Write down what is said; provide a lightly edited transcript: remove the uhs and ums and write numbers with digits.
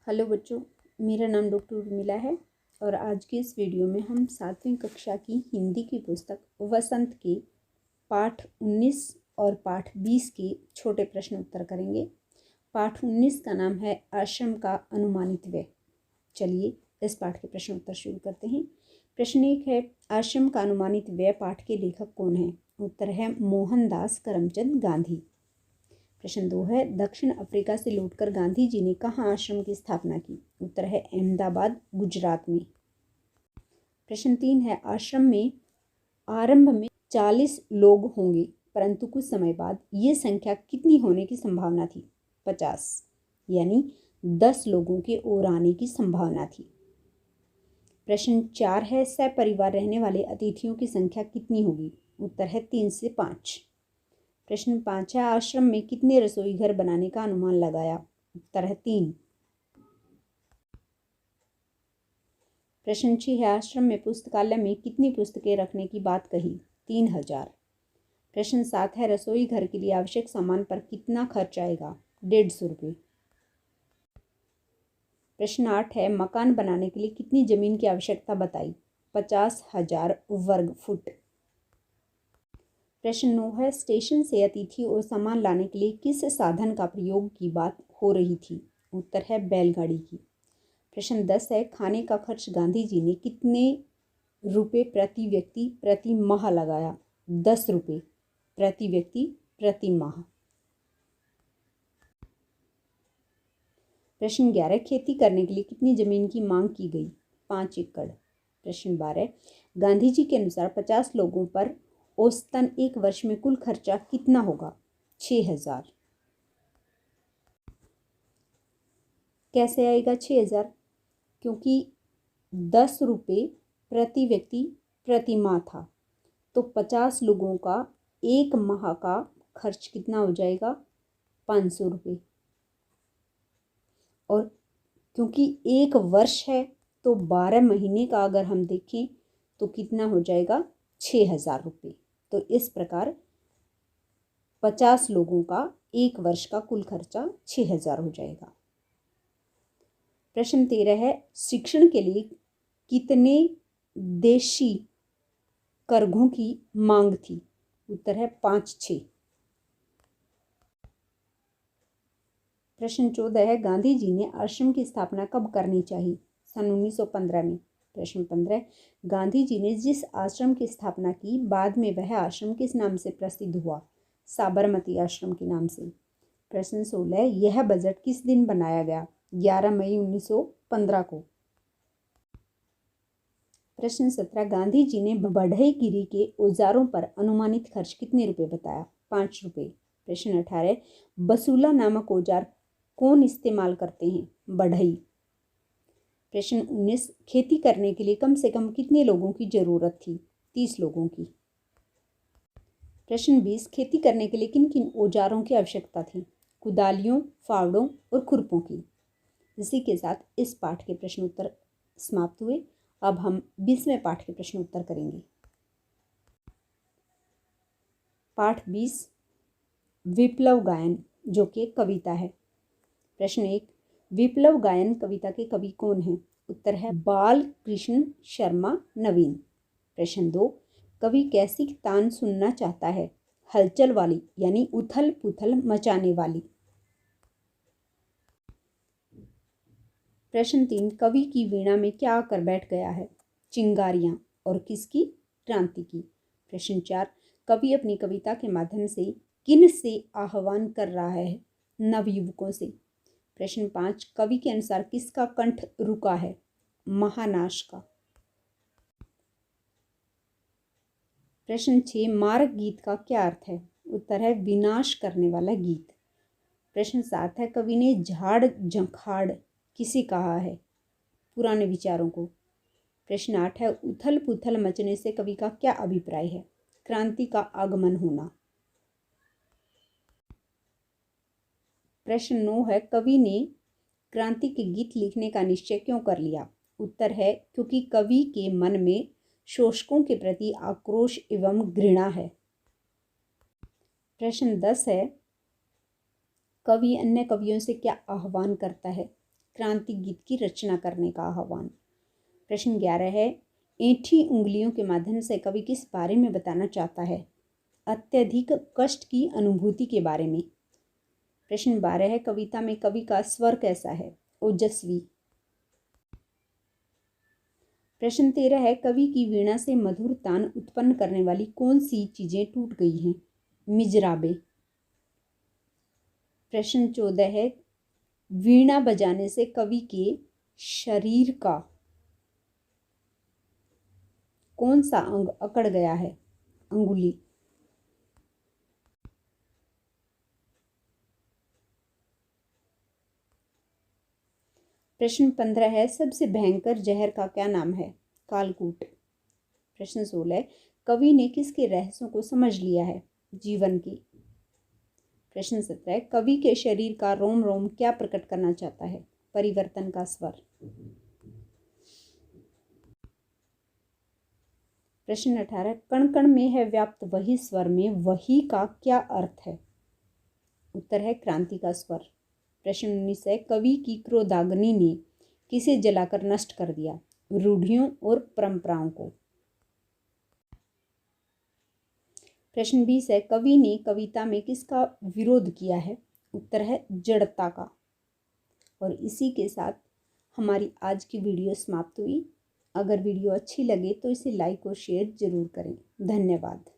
Hello बच्चों, मेरा नाम डॉक्टर उर्मिला है और आज की इस वीडियो में हम 7वीं कक्षा की हिंदी की पुस्तक वसंत के पाठ 19 और पाठ 20 के छोटे प्रश्न उत्तर करेंगे। पाठ 19 का नाम है आश्रम का अनुमानित व्यय। चलिए इस पाठ के प्रश्न उत्तर शुरू करते हैं। प्रश्न 1 है, आश्रम का अनुमानित व्यय पाठ के लेखक कौन है? उत्तर है मोहनदास करमचंद गांधी। प्रश्न 2 है, दक्षिण अफ्रीका से लौटकर गांधी जी ने कहाँ आश्रम की स्थापना की? उत्तर है अहमदाबाद, गुजरात में। प्रश्न 3 है, आश्रम में आरंभ में 40 लोग होंगे परंतु कुछ समय बाद ये संख्या कितनी होने की संभावना थी? 50, यानी 10 लोगों के और आने की संभावना थी। प्रश्न 4 है, सपरिवार रहने वाले अतिथियों की संख्या कितनी होगी? उत्तर है 3 से 5। प्रश्न 5 है, आश्रम में कितने रसोई घर बनाने का अनुमान लगाया? उत्तर है 3। प्रश्न 6 है, आश्रम में पुस्तकालय में कितनी पुस्तकें रखने की बात कही? 3000। प्रश्न 7 है, रसोई घर के लिए आवश्यक सामान पर कितना खर्च आएगा? 150 रुपये। प्रश्न 8 है, मकान बनाने के लिए कितनी जमीन की आवश्यकता बताई? 50,000 वर्ग फुट। प्रश्न 9 है, स्टेशन से अतिथि और सामान लाने के लिए किस साधन का प्रयोग की बात हो रही थी? उत्तर है बैलगाड़ी की। प्रश्न 10 है, खाने का खर्च गांधी जी ने कितने रुपए प्रति व्यक्ति प्रति माह लगाया? 10 रुपये प्रति व्यक्ति प्रति माह। प्रश्न 11, खेती करने के लिए कितनी जमीन की मांग की गई? 5 एकड़। प्रश्न 12, गांधी जी के अनुसार 50 लोगों पर औसतन एक वर्ष में कुल खर्चा कितना होगा? 6000। कैसे आएगा 6000? क्योंकि 10 रुपये प्रति व्यक्ति प्रति माह था, तो 50 लोगों का एक माह का खर्च कितना हो जाएगा? 500 रुपये। और क्योंकि एक वर्ष है तो 12 महीने का अगर हम देखें तो कितना हो जाएगा? 6000 रुपये। तो इस प्रकार 50 लोगों का एक वर्ष का कुल खर्चा 6000 हो जाएगा। प्रश्न 13 है, शिक्षण के लिए कितने देशी करघों की मांग थी? उत्तर है 5-6। प्रश्न 14 है, गांधी जी ने आश्रम की स्थापना कब करनी चाहिए? सन 1915 में। प्रश्न 15, गांधी जी ने जिस आश्रम की स्थापना की बाद में वह आश्रम किस नाम से प्रसिद्ध हुआ? साबरमती आश्रम के नाम से। प्रश्न 16, यह बजट किस दिन बनाया गया? 11 मई 1915 को। प्रश्न 17, गांधी जी ने बढ़ईगिरी के औजारों पर अनुमानित खर्च कितने रुपए बताया? 5 रुपये। प्रश्न 18, बसूला नामक औजार कौन इस्तेमाल करते हैं? बढ़ई। प्रश्न 19, खेती करने के लिए कम से कम कितने लोगों की जरूरत थी? 30 लोगों की। प्रश्न 20, खेती करने के लिए किन किन औजारों की आवश्यकता थी? कुदालियों, फावड़ों और खुरपों की। इसी के साथ इस पाठ के प्रश्न उत्तर समाप्त हुए। अब हम 20वें पाठ के प्रश्न उत्तर करेंगे। पाठ 20, विप्लव गायन, जो कि कविता है। प्रश्न 1, विप्लव गायन कविता के कवि कौन हैं? उत्तर है बाल कृष्ण शर्मा नवीन। प्रश्न 2, कवि कैसी तान सुनना चाहता है? हलचल वाली, यानी उथल पुथल मचाने वाली। प्रश्न 3, कवि की वीणा में क्या आकर बैठ गया है? चिंगारियां, और किसकी? क्रांति की। प्रश्न 4, कवि अपनी कविता के माध्यम से किन से आह्वान कर रहा है? नवयुवकों से। प्रश्न 5, कवि के अनुसार किसका कंठ रुका है? महानाश का। प्रश्न 6, मार्ग गीत का क्या अर्थ है? उत्तर है विनाश करने वाला गीत। प्रश्न 7 है, कवि ने झाड़ झंखाड़ किसे कहा है? पुराने विचारों को। प्रश्न 8 है, उथल पुथल मचने से कवि का क्या अभिप्राय है? क्रांति का आगमन होना। प्रश्न 9 है, कवि ने क्रांति के गीत लिखने का निश्चय क्यों कर लिया? उत्तर है क्योंकि कवि के मन में शोषकों के प्रति आक्रोश एवं घृणा है। प्रश्न 10 है, कवि अन्य कवियों से क्या आह्वान करता है? क्रांति गीत की रचना करने का आह्वान। प्रश्न 11 है, ऐंठी उंगलियों के माध्यम से कवि किस बारे में बताना चाहता है? अत्यधिक कष्ट की अनुभूति के बारे में। प्रश्न 12 है, कविता में कवि का स्वर कैसा है? ओजस्वी। प्रश्न 13 है, कवि की वीणा से मधुर तान उत्पन्न करने वाली कौन सी चीजें टूट गई हैं? मिजराबे। प्रश्न 14 है, वीणा बजाने से कवि के शरीर का कौन सा अंग अकड़ गया है? अंगुली। प्रश्न 15 है, सबसे भयंकर जहर का क्या नाम है? कालकूट। प्रश्न 16, कवि ने किसके रहस्यों को समझ लिया है? जीवन की। प्रश्न 17, कवि के शरीर का रोम रोम क्या प्रकट करना चाहता है? परिवर्तन का स्वर। प्रश्न 18, कण कण में है व्याप्त वही स्वर में वही का क्या अर्थ है? उत्तर है क्रांति का स्वर। प्रश्न 19 है, कवि की क्रोधाग्नि ने किसे जलाकर नष्ट कर दिया? रूढ़ियों और परंपराओं को। प्रश्न 20 है, कवि ने कविता में किसका विरोध किया है? उत्तर है जड़ता का। और इसी के साथ हमारी आज की वीडियो समाप्त हुई। अगर वीडियो अच्छी लगे तो इसे लाइक और शेयर जरूर करें। धन्यवाद।